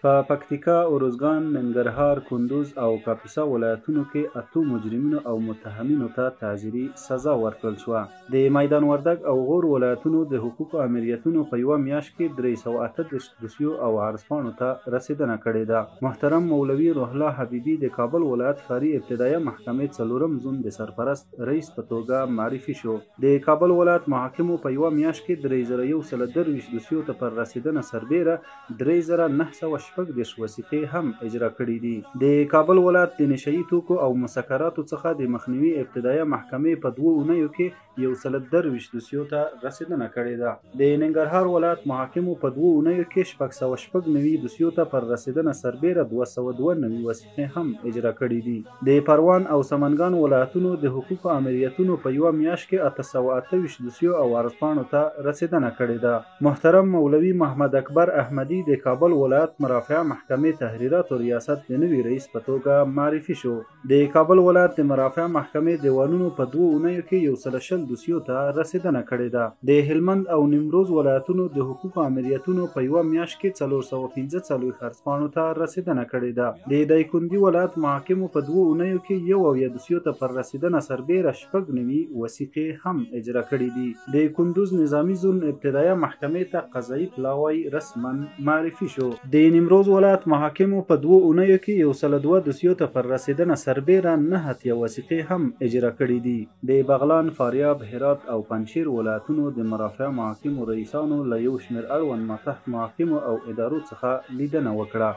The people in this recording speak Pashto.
په پکتیکا، اروزګان، ننګرهار، کندوز او کاپیسا ولایتونو کې 8 مجرمینو او متهمینو ته تعزیري سزا ورکړل شوه. د میدان وردګ او غور ولایتونو د حقوقو امریتونو په یوه میاشت کې 338 دوسیو او عرضپاڼو ته رسیدنه کړې ده. محترم مولوي روح الله حبیبي د کابل ولایت ښاري ابتدایه محکمې څلورم زون د سرپرست رئیس په توګه معرفي شو. د کابل ولایت محاکمو په یوه میاشت کې 3123 دوسیو ته پر رسیدنه سربیره 3914 وثیقې هم اجرا کړي دي. د کابل ولایت د نشه یي توکو او مسکراتو څخه د مخنیوي ابتدایه محکمې په 2 اونیو کې 130 دوسیو ته رسیدنه کړې ده. د ننګرهار ولایت محاکمو په 2 اونیو کې 690 دوسیو ته پر رسیدنه سربیره 292 وثیقې هم اجرا کړي دي. د پروان او سمنګان ولایتونو د حقوقو امریتونو په یوه میاشت کې 828 دوسیو او عرضپاڼو ته رسیدنه کړې ده. محترم مولوي محمد اکبر احمدي د کابل ولایت مرافعه محکمې تحریرات او ریاست د نوي رئیس په توګه معرفي شو. د کابل ولایت د مرافعه محکمې دیوانونو په 2 اونیو کې 120 دوسیو ته رسیدنه کړې ده. د هلمند او نیمروز ولایتونو د حقوقو امریتونو په یوه میاشت کې 445 عرضپاڼو ته رسیدنه کړې ده. د دایکنډي ولایت محاکمو په 2 اونیو کې 1 دوسیو ته پر رسیدنه سربیره 90 وثیقې هم اجرا کړي دي. د کندوز نظامی زون ابتدایه محکمې ته قضایي پلاوی رسما معرفي شو. د نیمروز ولایت محاکمو په 2 اونیو کې 102 دوسیو ته پر رسیدنه سربیره 9 وثیقې هم اجرا کړي دي. د بغلان، فاریاب، هرات او پنجشیر ولایتونو د مرافعه محاکمو رئیسانو له یو شمېر اړوند ماتحت محاکمو او ادارو څخه لیدنه وکړه.